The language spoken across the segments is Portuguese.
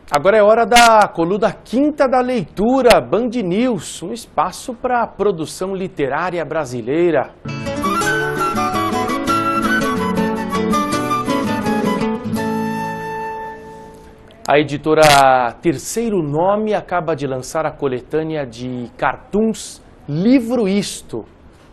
Agora é hora da coluna Quinta da Leitura, Band News, um espaço para a produção literária brasileira. A editora Terceiro Nome acaba de lançar a coletânea de cartoons Livro Isto.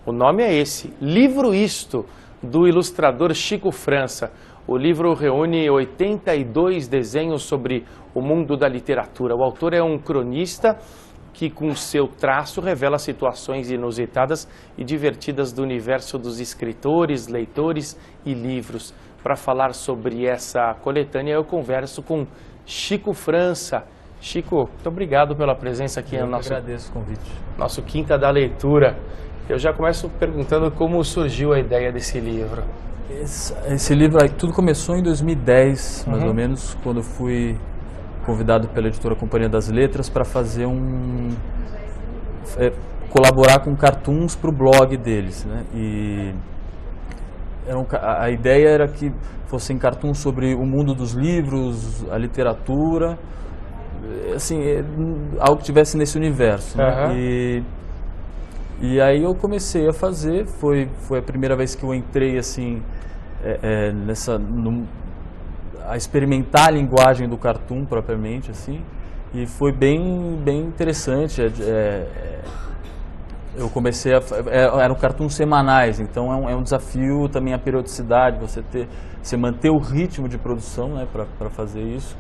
O nome é esse, Livro Isto, do ilustrador Chico França. O livro reúne 82 desenhos sobre o mundo da literatura. O autor é um cronista que, com seu traço, revela situações inusitadas e divertidas do universo dos escritores, leitores e livros. Para falar sobre essa coletânea, eu converso com Chico França. Chico, muito obrigado pela presença aqui no nosso... agradeço o convite. Nosso Quinta da Leitura. Eu já começo perguntando como surgiu a ideia desse livro. Esse livro, tudo começou em 2010, mais ou menos, quando eu fui convidado pela editora Companhia das Letras para fazer colaborar com cartoons para o blog deles, né? E a ideia era que fossem cartoons sobre o mundo dos livros, a literatura, assim, algo que tivesse nesse universo, né? E aí eu comecei a fazer, foi a primeira vez que eu entrei assim, a experimentar a linguagem do cartoon propriamente, assim, e foi bem interessante. Eu comecei eram cartoons semanais, então é um desafio também a periodicidade, você manter o ritmo de produção, né, para fazer isso.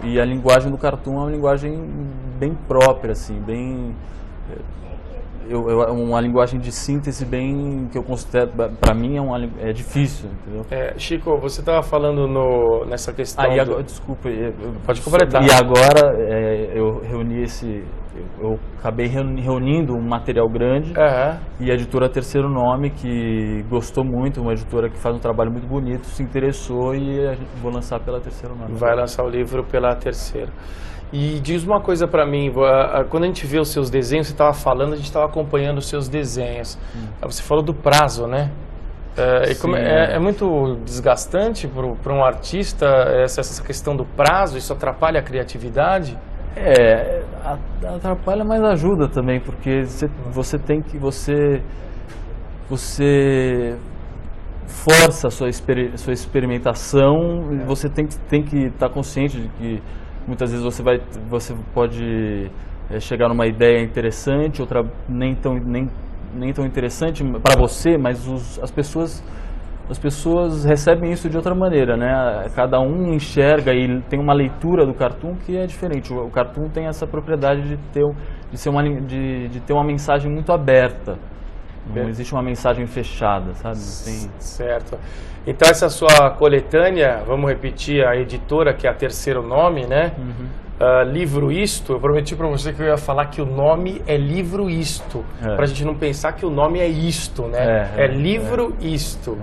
E a linguagem do cartoon é uma linguagem bem própria, assim, bem... uma linguagem de síntese bem, que eu considero, para mim é difícil, entendeu? Chico, você estava falando nessa questão... Desculpa, pode completar. E agora eu acabei reunindo um material grande, e a editora Terceiro Nome, que gostou muito, uma editora que faz um trabalho muito bonito, se interessou e a gente vou lançar pela Terceiro Nome. Vai lançar o livro pela Terceiro. E diz uma coisa para mim, quando a gente vê os seus desenhos, você estava falando, a gente estava acompanhando os seus desenhos. Você falou do prazo, né? É muito desgastante para um artista essa questão do prazo, isso atrapalha a criatividade? Atrapalha, mas ajuda também, porque você força a sua experimentação, e você tem que estar consciente de que muitas vezes você pode chegar numa ideia interessante, outra nem tão interessante para você, mas as pessoas recebem isso de outra maneira, né? Cada um enxerga e tem uma leitura do cartoon que é diferente. O cartoon tem essa propriedade de ter uma mensagem muito aberta. Não existe uma mensagem fechada, sabe? Certo. Então essa sua coletânea, vamos repetir, a editora, que é a Terceiro Nome, né? Livro Isto, eu prometi para você que eu ia falar que o nome é Livro Isto, para a gente não pensar que o nome é isto, né? Livro Isto.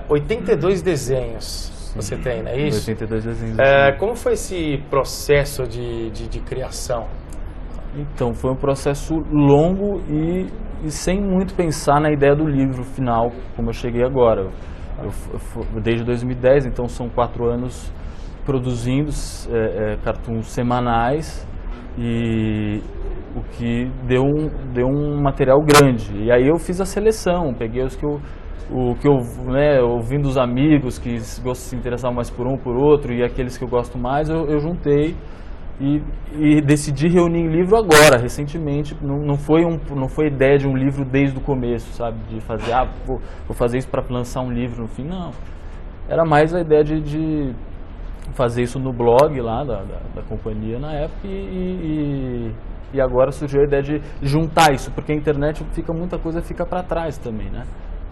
82 desenhos você tem, não é isso? 82 desenhos. Como foi esse processo de criação? Então, foi um processo longo e sem muito pensar na ideia do livro final, como eu cheguei agora. Desde 2010, então são 4 anos produzindo cartoons semanais, e o que deu um material grande. E aí eu fiz a seleção, peguei os que eu ouvindo os amigos que se interessavam mais por um, por outro, e aqueles que eu gosto mais, eu juntei e decidi reunir em livro agora, recentemente. Não foi ideia de um livro desde o começo, sabe, de fazer, vou fazer isso para lançar um livro no fim, não. Era mais a ideia de fazer isso no blog lá da companhia na época, e agora surgiu a ideia de juntar isso, porque a internet muita coisa fica para trás também, né?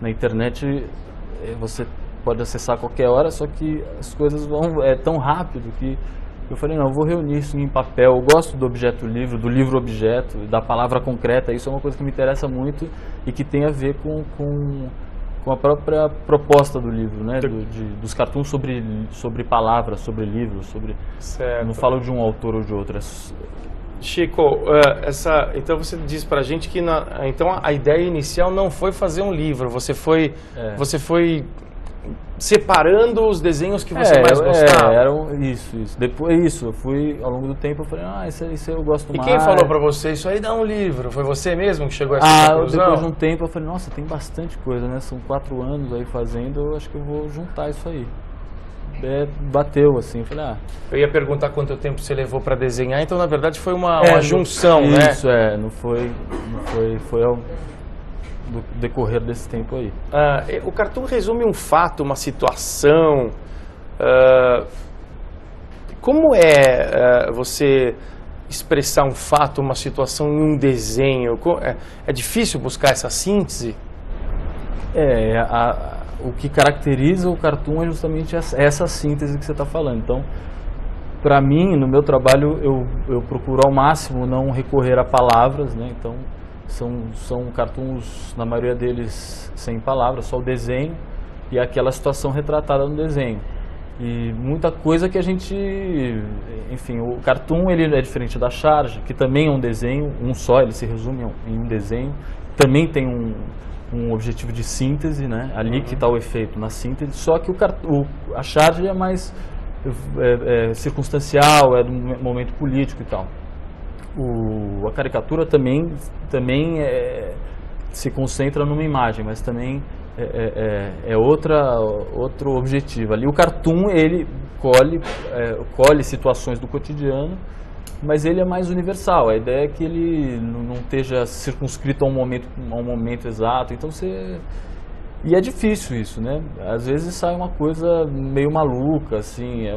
Na internet você pode acessar a qualquer hora, só que as coisas vão tão rápido que eu falei, não, eu vou reunir isso em papel. Eu gosto do objeto livro, do livro-objeto, da palavra concreta. Isso é uma coisa que me interessa muito e que tem a ver com a própria proposta do livro, né? Dos cartoons sobre palavras, sobre livros, Certo. Não falo de um autor ou de outro. Chico, então você diz pra gente que então a ideia inicial não foi fazer um livro, você foi separando os desenhos que você mais gostava? Depois eu fui, ao longo do tempo, eu falei, isso eu gosto mais. E quem falou pra você, isso aí dá um livro? Foi você mesmo que chegou a essa conclusão? Depois de um tempo eu falei, nossa, tem bastante coisa, né? São 4 anos aí fazendo, eu acho que eu vou juntar isso aí. Bateu assim, falei, Eu ia perguntar quanto tempo você levou para desenhar, então na verdade foi uma junção, né? Isso, não foi ao decorrer desse tempo aí. O cartoon resume um fato, uma situação. Como é você expressar um fato, uma situação em um desenho? É difícil buscar essa síntese? O que caracteriza o cartoon é justamente essa síntese que você está falando. Então, para mim, no meu trabalho, eu procuro ao máximo não recorrer a palavras, né? Então, são cartoons, na maioria deles, sem palavras, só o desenho e aquela situação retratada no desenho. E muita coisa que a gente... Enfim, o cartoon ele é diferente da charge, que também é um desenho, um só, ele se resume em um desenho. Também tem um objetivo de síntese, né? Ali que está o efeito, na síntese, só que a charge é mais circunstancial, é do momento político e tal. A caricatura também se concentra numa imagem, mas também é outro objetivo. Ali o cartoon, ele colhe situações do cotidiano, mas ele é mais universal. A ideia é que ele não esteja circunscrito a um momento exato. Então e é difícil isso, né? Às vezes sai uma coisa meio maluca, assim.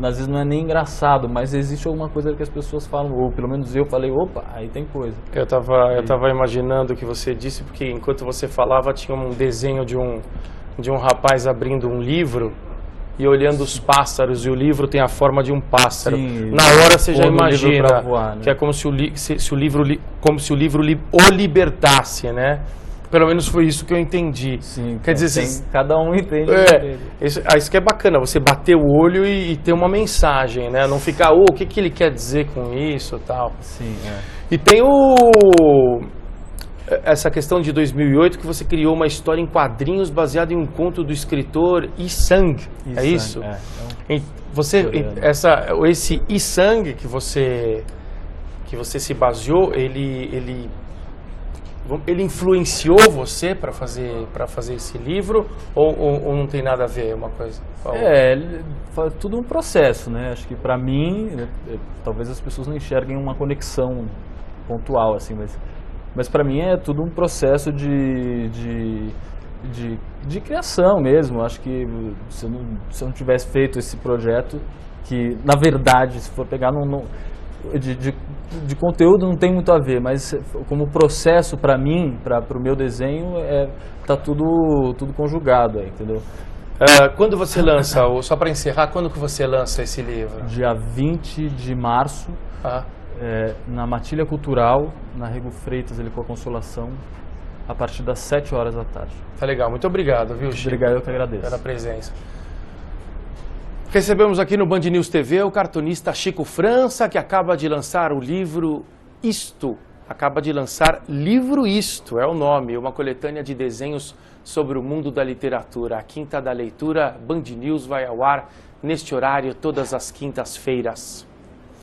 Às vezes não é nem engraçado, mas existe alguma coisa que as pessoas falam, ou pelo menos eu falei, opa, aí tem coisa. Eu tava imaginando o que você disse, porque enquanto você falava tinha um desenho de um rapaz abrindo um livro e olhando os pássaros, e o livro tem a forma de um pássaro. Sim, na hora você já imagina voar, né? que é como se o livro o libertasse, né? Pelo menos foi isso que eu entendi. Sim, quer dizer, cada um entende. Isso que é bacana, você bater o olho e ter uma mensagem, né? Não ficar, o que ele quer dizer com isso e tal. Sim, E tem essa questão de 2008 que você criou uma história em quadrinhos baseada em um conto do escritor Yi-Sang, é isso? Esse Yi-Sang que você se baseou, ele influenciou você para fazer esse livro ou não tem nada a ver uma coisa? Tudo um processo, né? Acho que para mim, talvez as pessoas não enxerguem uma conexão pontual assim, mas para mim é tudo um processo de criação mesmo. Acho que se eu não tivesse feito esse projeto, que na verdade, se for pegar de conteúdo não tem muito a ver, mas como processo para mim, para o meu desenho, tá tudo conjugado aí, entendeu? Quando você lança, só para encerrar, quando que você lança esse livro? Dia 20 de março. Na Matilha Cultural, na Rego Freitas, ali com a Consolação, a partir das 7 horas da tarde. Tá legal, muito obrigado, viu, Chico? Obrigado, eu que agradeço. Pela presença. Recebemos aqui no Band News TV o cartunista Chico França, que acaba de lançar o livro Isto. Acaba de lançar Livro Isto, é o nome, uma coletânea de desenhos sobre o mundo da literatura. A Quinta da Leitura, Band News vai ao ar neste horário todas as quintas-feiras.